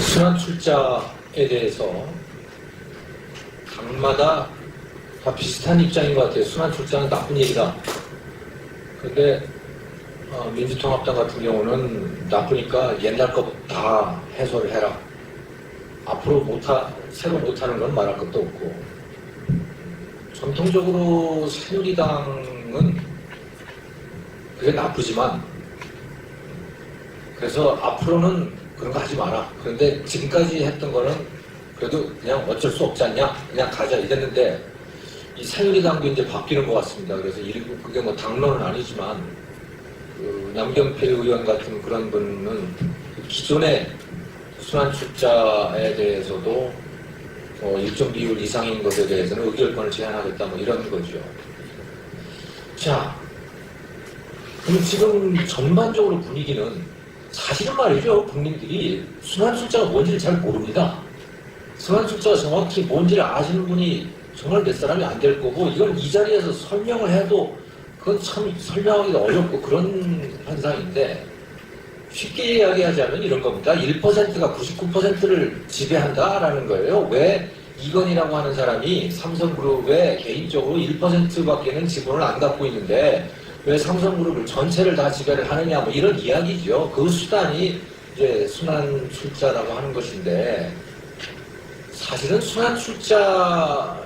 순환 출자에 대해서 당마다 다 비슷한 입장인 것 같아요. 순환 출자는 나쁜 일이다. 근데 민주통합당 같은 경우는 나쁘니까 옛날 것부터 다 해소를 해라. 앞으로 새로 못하는 건 말할 것도 없고. 전통적으로 새누리당은 그게 나쁘지만, 그래서 앞으로는 그런 거 하지 마라. 그런데 지금까지 했던 거는 그래도 그냥 어쩔 수 없지 않냐? 그냥 가자 이랬는데, 이 새누리당도 이제 바뀌는 것 같습니다. 그래서 그게 뭐 당론은 아니지만, 남경필 의원 같은 그런 분은 기존의 순환 출자에 대해서도 일정 비율 이상인 것에 대해서는 의결권을 제한하겠다 뭐 이런 거죠. 자, 그럼 지금 전반적으로 분위기는 사실은 말이죠. 국민들이 순환 출자가 뭔지를 잘 모릅니다. 순환 출자가 정확히 뭔지를 아시는 분이 정말 몇 사람이 안 될 거고, 이건 이 자리에서 설명을 해도 그건 참 설명하기가 어렵고 그런 현상인데, 쉽게 이야기하자면 이런 겁니다. 1%가 99%를 지배한다라는 거예요. 왜 이건희라고 하는 사람이 삼성그룹에 개인적으로 1%밖에는 지분을 안 갖고 있는데 왜 삼성그룹을 전체를 다 지배를 하느냐, 뭐 이런 이야기죠. 그 수단이 이제 순환 출자라고 하는 것인데, 사실은 순환 출자는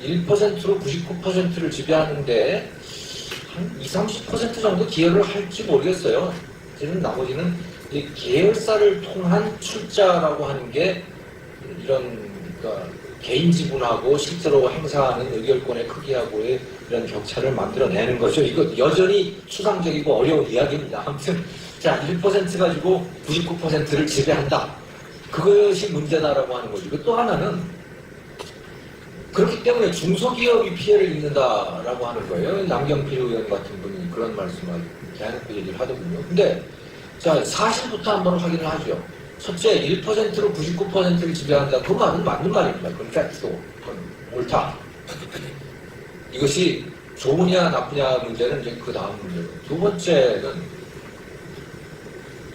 1%로 99%를 지배하는데 한 20-30% 정도 기여를 할지 모르겠어요. 지금 나머지는 계열사를 통한 출자라고 하는 게 이런, 그러니까 개인 지분하고 실제로 행사하는 의결권의 크기하고의 이런 격차를 만들어내는 거죠. 이거 여전히 추상적이고 어려운 이야기입니다. 아무튼 자, 1% 가지고 99%를 지배한다. 그것이 문제다라고 하는 거죠. 또 하나는 그렇기 때문에 중소기업이 피해를 입는다라고 하는 거예요. 남경필 의원 같은 분이 그런 말씀을 대놓고 얘기를 하더군요. 근데 자, 사실부터 한번 확인을 하죠. 첫째, 1%로 99%를 지배한다. 그 말은 맞는 말입니다. 그건 팩트고, 그건 옳다. 이것이 좋으냐 나쁘냐 문제는 이제 그 다음 문제고. 두 번째는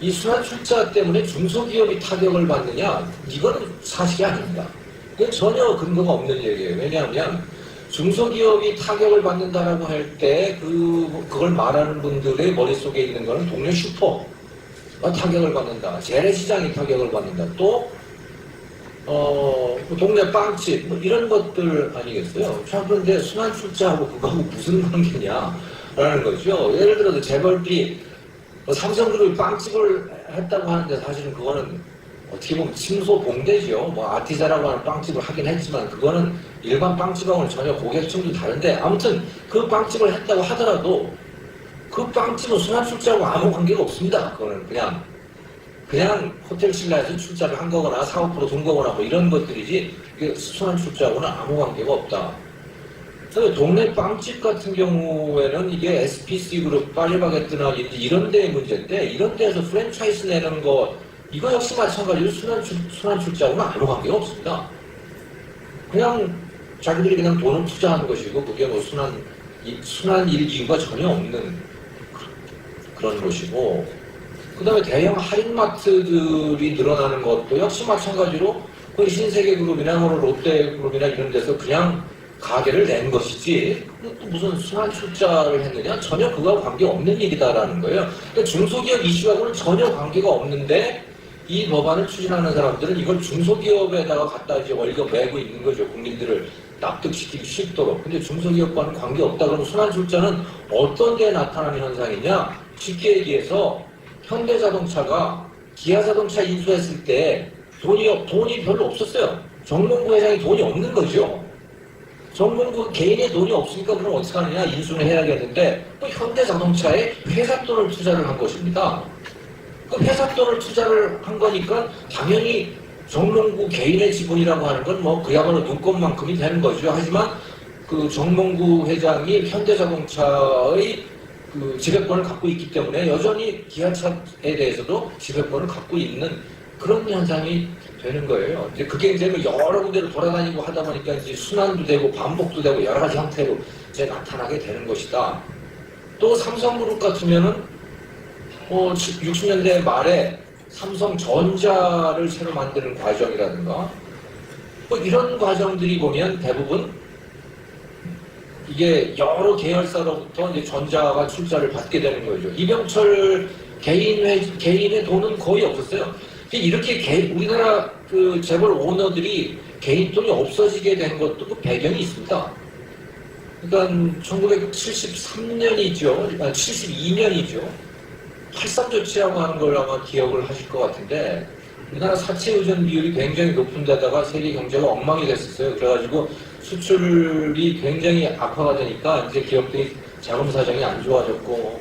이 순환 출자 때문에 중소기업이 타격을 받느냐? 이거는 사실이 아닙니다. 이건 전혀 근거가 없는 얘기예요. 왜냐하면 중소기업이 타격을 받는다라고 할 때 그걸 말하는 분들의 머릿속에 있는 거는 동네 슈퍼가 타격을 받는다. 재래시장이 타격을 받는다. 또 동네 빵집 뭐 이런 것들 아니겠어요? 자, 그런데 순환 출자하고 그거하고 무슨 관계냐라는 거죠. 예를 들어서 재벌비 삼성그룹이 빵집을 했다고 하는데 사실은 그거는 어떻게 보면 침소봉대죠. 뭐 아티자라고 하는 빵집을 하긴 했지만 그거는 일반 빵집하고는 전혀 고객층도 다른데, 아무튼 그 빵집을 했다고 하더라도 그 빵집은 순환 출자하고 아무 관계가 없습니다. 그거는 그냥 호텔 신라에서 출자를 한 거거나 사업 프로 둔 거거나 뭐 이런 것들이지, 이게 순환 출자하고는 아무 관계가 없다. 동네 빵집 같은 경우에는 이게 SPC 그룹, 파리바게뜨나 이런 데의 문제인데, 이런 데에서 프랜차이즈 내는 거 이거 역시 마찬가지로 순환 출자하고는 아무 관계가 없습니다. 그냥 자기들이 그냥 돈을 투자하는 것이고, 그게 뭐 순환일 이유가 전혀 없는 그런 것이고, 그 다음에 대형 할인마트들이 늘어나는 것도 역시 마찬가지로 그 신세계그룹이나 롯데그룹이나 이런 데서 그냥 가게를 낸 것이지, 또 무슨 순환 출자를 했느냐? 전혀 그거와 관계없는 일이다라는 거예요. 그러니까 중소기업 이슈하고는 전혀 관계가 없는데, 이 법안을 추진하는 사람들은 이걸 중소기업에다가 갖다 이제 월급 매고 있는 거죠. 국민들을 납득시키기 쉽도록. 근데 중소기업과는 관계없다 그러면 순환 출자는 어떤 데에 나타나는 현상이냐? 쉽게 얘기해서 현대자동차가 기아자동차 인수했을 때 돈이 별로 없었어요. 정몽구 회장이 돈이 없는 거죠. 정몽구 개인의 돈이 없으니까 그럼 어떻게 하느냐? 인수를 해야겠는데 또 현대자동차에 회사 돈을 투자를 한 것입니다. 그 회사 돈을 투자를 한 거니까 당연히 정몽구 개인의 지분이라고 하는 건 뭐 그야말로 눈꽃만큼이 되는 거죠. 하지만 그 정몽구 회장이 현대자동차의 그 지배권을 갖고 있기 때문에 여전히 기아차에 대해서도 지배권을 갖고 있는 그런 현상이 되는 거예요. 이제 그게 이제 여러 군데로 돌아다니고 하다 보니까 이제 순환도 되고 반복도 되고 여러 가지 형태로 이제 나타나게 되는 것이다. 또 삼성그룹 같으면은 60년대 말에 삼성전자를 새로 만드는 과정이라든가 뭐 이런 과정들이 보면 대부분 이게 여러 계열사로부터 이제 전자가 출자를 받게 되는 거죠. 이병철 개인의 돈은 거의 없었어요. 이렇게 우리나라 그 재벌 오너들이 개인 돈이 없어지게 된 것도 그 배경이 있습니다. 그러니까 1973년이죠. 72년이죠. 83 조치라고 하는 걸 아마 기억을 하실 것 같은데 우리나라 사채 의존 비율이 굉장히 높은 데다가 세계 경제가 엉망이 됐었어요. 그래가지고 수출이 굉장히 악화가 되니까 이제 기업들이 자금 사정이 안 좋아졌고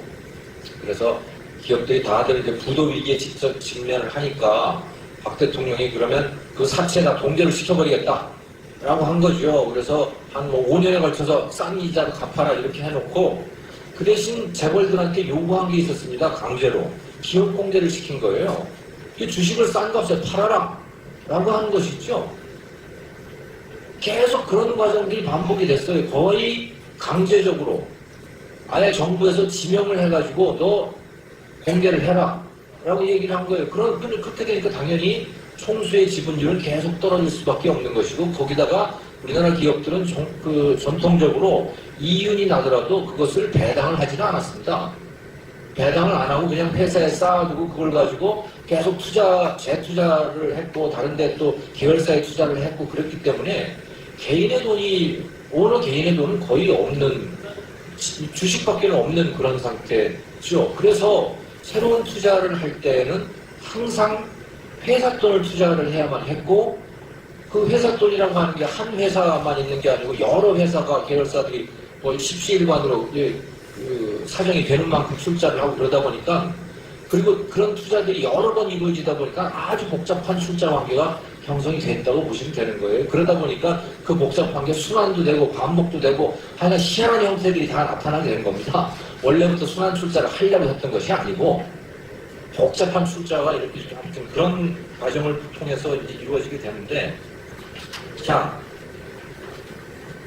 그래서 기업들이 다들 이제 부도 위기에 직접 직면을 하니까 박 대통령이 그러면 그 사채 다 동결을 시켜버리겠다 라고 한 거죠. 그래서 한 뭐 5년에 걸쳐서 싼 이자로 갚아라 이렇게 해놓고 그 대신 재벌들한테 요구한 게 있었습니다. 강제로 기업 공개를 시킨 거예요. 이 주식을 싼 값에 팔아라 라고 하는 것이죠. 계속 그런 과정들이 반복이 됐어요. 거의 강제적으로 아예 정부에서 지명을 해가지고 너 공개를 해라 라고 얘기를 한 거예요. 그렇게 되니까 당연히 총수의 지분율은 계속 떨어질 수밖에 없는 것이고 거기다가 우리나라 기업들은 전통적으로 이윤이 나더라도 그것을 배당을 하지는 않았습니다. 배당을 안 하고 그냥 회사에 쌓아두고 그걸 가지고 계속 재투자를 했고 다른 데 또 계열사에 투자를 했고 그랬기 때문에 오너 개인의 돈은 거의 없는, 주식밖에 없는 그런 상태죠. 그래서 새로운 투자를 할 때는 항상 회사 돈을 투자를 해야만 했고 그 회사 돈이라고 하는 게 한 회사만 있는 게 아니고 여러 회사가 계열사들이 뭐 십시일반으로 사정이 되는 만큼 출자를 하고 그러다 보니까 그리고 그런 투자들이 여러 번 이루어지다 보니까 아주 복잡한 출자 관계가 형성이 됐다고 보시면 되는 거예요. 그러다 보니까 그 복잡한 게 순환도 되고 반복도 되고 하여간 희한한 형태들이 다 나타나게 된 겁니다. 원래부터 순환 출자를 하려고 했던 것이 아니고 복잡한 출자가 이렇게 아무튼 그런 과정을 통해서 이제 이루어지게 되는데 자,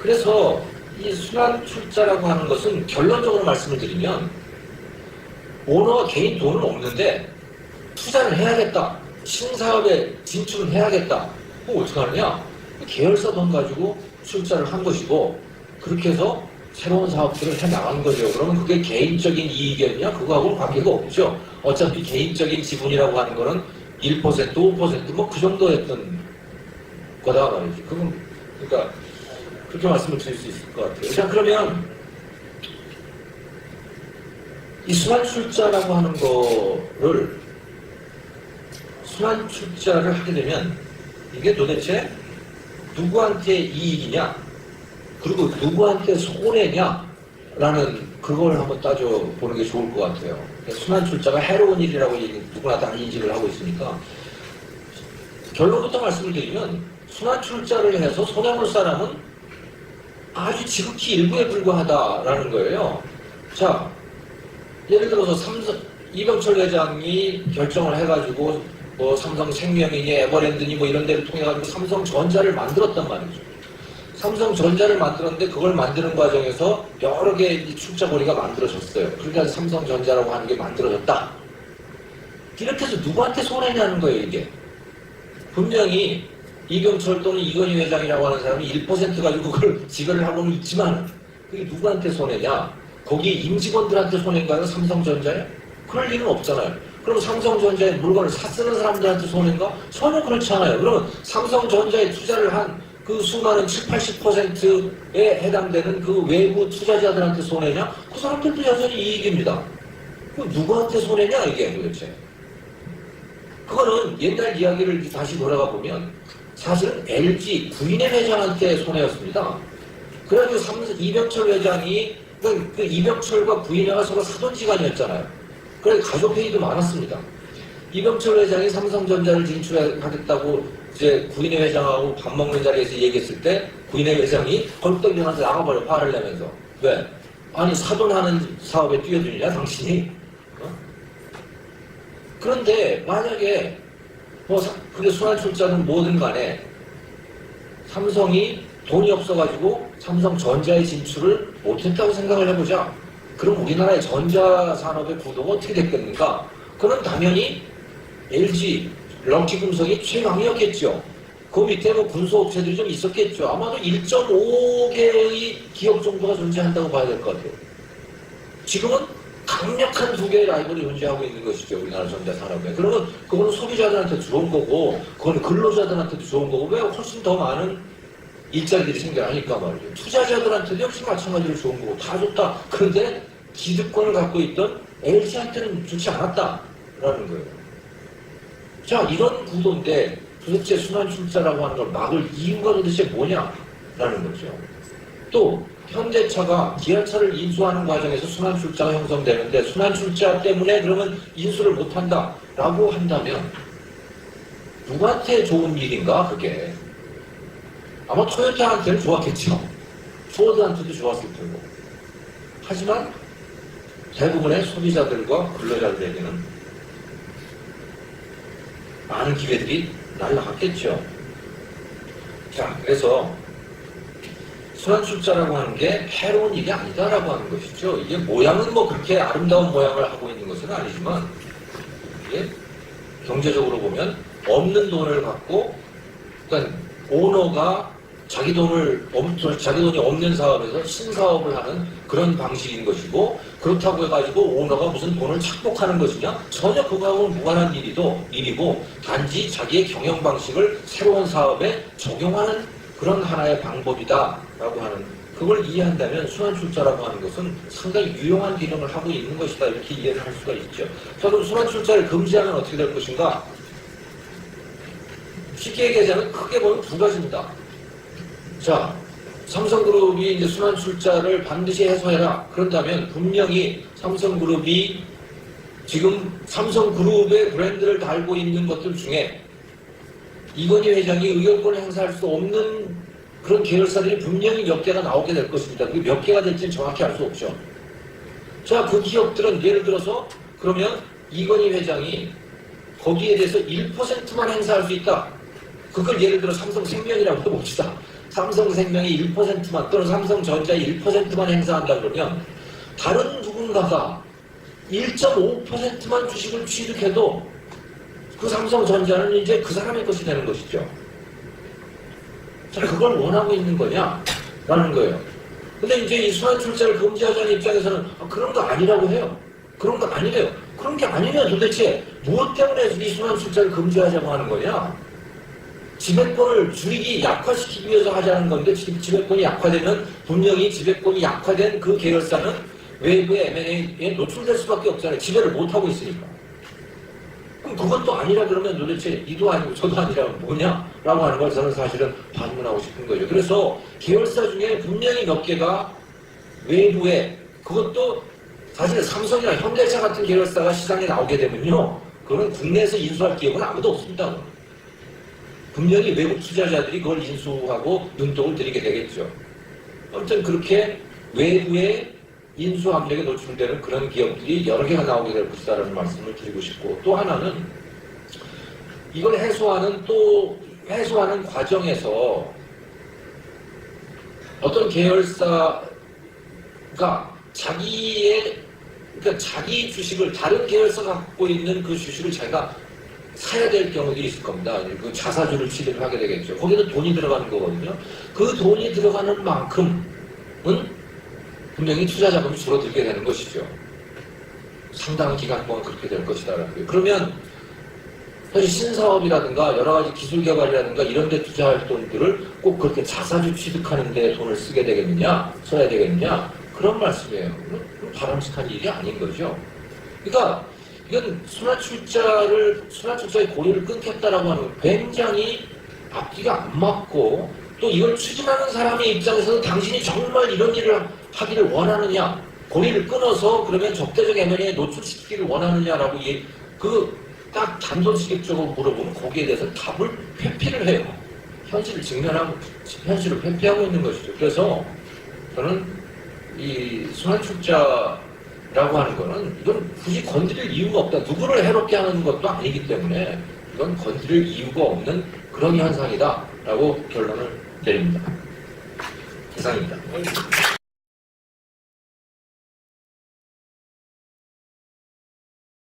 그래서 이 순환 출자라고 하는 것은 결론적으로 말씀을 드리면 오너가 개인 돈은 없는데 투자를 해야겠다. 신사업에 진출을 해야겠다. 그럼 어떻게 하느냐? 계열사 돈 가지고 출자를 한 것이고 그렇게 해서 새로운 사업들을 해나가는 거죠. 그러면 그게 개인적인 이익이었냐? 그거하고는 관계가 없죠. 어차피 개인적인 지분이라고 하는 거는 1%, 5% 뭐 그 정도였던 거다 말이지. 그러니까 그렇게 말씀을 드릴 수 있을 것 같아요. 자, 그러면 이 순환 출자라고 하는 거를 순환 출자를 하게 되면 이게 도대체 누구한테 이익이냐 그리고 누구한테 손해냐라는 그걸 한번 따져보는 게 좋을 것 같아요. 순환 출자가 해로운 일이라고 누구나 다 인식을 하고 있으니까 결론부터 말씀을 드리면 순환 출자를 해서 손해볼 사람은 아주 지극히 일부에 불과하다라는 거예요. 자, 예를 들어서 이병철 회장이 결정을 해가지고 뭐 삼성생명이니 에버랜드니 뭐 이런 데를 통해가지고 삼성전자를 만들었단 말이죠. 삼성전자를 만들었는데 그걸 만드는 과정에서 여러 개의 출자 거리가 만들어졌어요. 그러니까 삼성전자라고 하는 게 만들어졌다. 이렇게 해서 누구한테 손해냐는 거예요, 이게. 분명히 이병철 또는 이건희 회장이라고 하는 사람이 1% 가지고 그걸 지배를 하고는 있지만 그게 누구한테 손해냐? 거기 임직원들한테 손해인가요? 삼성전자에? 그럴 리는 없잖아요. 그럼 삼성전자의 물건을 사쓰는 사람들한테 손해인가? 전혀 그렇지 않아요. 그러면 삼성전자에 투자를 한 그 수많은 70, 80%에 해당되는 그 외부 투자자들한테 손해냐? 그 사람들도 여전히 이익입니다. 그 누구한테 손해냐 이게 도대체? 그거는 옛날 이야기를 다시 돌아가 보면 사실은 LG 구인의 회장한테 손해였습니다. 그래가지고 이병철 회장이 그 이병철과 구인회가 서로 사돈지간이었잖아요. 그래서 가족 회의도 많았습니다. 이병철 회장이 삼성전자를 진출하겠다고 이제 구인회 회장하고 밥 먹는 자리에서 얘기했을 때 구인회 회장이 벌떡 일어나서 나가버려 화를 내면서 왜? 아니 사돈하는 사업에 뛰어드냐 당신이? 그런데 만약에 그게 순환 출자는 뭐든 간에 삼성이 돈이 없어가지고 삼성전자에 진출을 못했다고 생각을 해보자. 그럼 우리나라의 전자산업의 구도가 어떻게 됐겠는가? 그건 당연히 LG, 럭키금속이 최강이었겠죠. 그 밑에 뭐 군소업체들이 좀 있었겠죠. 아마도 1.5개의 기업 정도가 존재한다고 봐야 될 것 같아요. 지금은 강력한 두 개의 라이벌이 존재하고 있는 것이죠. 우리나라 전자산업에. 그러면 그거는 소비자들한테 좋은 거고, 그건 근로자들한테도 좋은 거고, 왜 훨씬 더 많은 일자리들이 생겨나니까 말이죠. 투자자들한테도 역시 마찬가지로 좋은 거고, 다 좋다. 그런데 기득권을 갖고 있던 LG한테는 좋지 않았다라는 거예요. 자, 이런 구도인데 도대체 순환출자라고 하는 걸 막을 이유가 도대체 뭐냐라는 거죠. 또 현대차가 기아차를 인수하는 과정에서 순환출자가 형성되는데 순환출자 때문에 그러면 인수를 못한다라고 한다면 누구한테 좋은 일인가 그게? 아마 토요타한테는 좋았겠죠. 포드한테도 좋았을 테고. 하지만 대부분의 소비자들과 근로자들에게는 많은 기회들이 날라갔겠죠. 자, 그래서 순환출자라고 하는 게 해로운 일이 아니다라고 하는 것이죠. 이게 모양은 뭐 그렇게 아름다운 모양을 하고 있는 것은 아니지만 이게 경제적으로 보면 없는 돈을 갖고 그러니까 오너가 자기 돈이 없는 사업에서 신사업을 하는 그런 방식인 것이고 그렇다고 해가지고 오너가 무슨 돈을 착복하는 것이냐? 전혀 그거하고는 무관한 일이고 단지 자기의 경영 방식을 새로운 사업에 적용하는 그런 하나의 방법이다라고 하는 그걸 이해한다면 순환출자라고 하는 것은 상당히 유용한 기능을 하고 있는 것이다 이렇게 이해를 할 수가 있죠. 자, 그럼 순환출자를 금지하면 어떻게 될 것인가? 쉽게 얘기하자면 크게 보면 두 가지입니다. 자, 삼성그룹이 이제 순환출자를 반드시 해소해라. 그런다면 분명히 삼성그룹이 지금 삼성그룹의 브랜드를 달고 있는 것들 중에 이건희 회장이 의결권을 행사할 수 없는 그런 계열사들이 분명히 몇 개가 나오게 될 것입니다. 그게 몇 개가 될지는 정확히 알 수 없죠. 자, 그 기업들은 예를 들어서 그러면 이건희 회장이 거기에 대해서 1%만 행사할 수 있다. 그걸 예를 들어 삼성생명이라고 해봅시다. 삼성생명이 1%만 또는 삼성전자의 1%만 행사한다 그러면 다른 누군가가 1.5%만 주식을 취득해도 그 삼성전자는 이제 그 사람의 것이 되는 것이죠. 자, 그걸 원하고 있는 거냐? 라는 거예요. 근데 이제 이 순환출자를 금지하자는 입장에서는 그런 거 아니라고 해요. 그런 거 아니래요. 그런 게 아니면 도대체 무엇 때문에 이 순환출자를 금지하자고 하는 거냐? 지배권을 줄이기, 약화시키기 위해서 하자는 건데 지배권이 약화되면 분명히 지배권이 약화된 그 계열사는 외부의 M&A에 노출될 수밖에 없잖아요. 지배를 못하고 있으니까. 그럼 그것도 아니라 그러면 도대체 이도 아니고 저도 아니라면 뭐냐라고 하는 걸 저는 사실은 반문하고 싶은 거죠. 그래서 계열사 중에 분명히 몇 개가 외부에 그것도 사실 삼성이나 현대차 같은 계열사가 시장에 나오게 되면요. 그건 국내에서 인수할 기업은 아무도 없습니다. 분명히 외국 투자자들이 그걸 인수하고 눈독을 들이게 되겠죠. 아무튼 그렇게 외부의 인수 압력에 노출되는 그런 기업들이 여러 개가 나오게 될 것이다라는 말씀을 드리고 싶고 또 하나는 이걸 해소하는 과정에서 어떤 계열사가 그러니까 자기 주식을 다른 계열사가 갖고 있는 그 주식을 자기가 사야 될 경우들이 있을 겁니다. 그 자사주를 취득을 하게 되겠죠. 거기는 돈이 들어가는 거거든요. 그 돈이 들어가는 만큼은 분명히 투자 자금이 줄어들게 되는 것이죠. 상당한 기간 동안 그렇게 될 것이다라는 거예요. 그러면 사실 신사업이라든가 여러 가지 기술 개발이라든가 이런 데 투자할 돈들을 꼭 그렇게 자사주 취득하는 데 돈을 쓰게 되겠느냐, 써야 되겠느냐 그런 말씀이에요. 바람직한 일이 아닌 거죠. 그러니까 이건 순환출자의 고리를 끊겠다라고 하는 건 굉장히 앞뒤가 안 맞고 또 이걸 추진하는 사람의 입장에서는 당신이 정말 이런 일을 하기를 원하느냐 고리를 끊어서 그러면 적대적 M&A에 노출시키기를 원하느냐라고 딱 단도직입적으로 물어보면 거기에 대해서 답을 회피를 해요. 현실을 직면하고 현실을 회피하고 있는 것이죠. 그래서 저는 이 순환출자라고 하는 거는 이건 굳이 건드릴 이유가 없다. 누구를 해롭게 하는 것도 아니기 때문에 이건 건드릴 이유가 없는 그런 현상이다라고 결론을 내립니다. 이상입니다.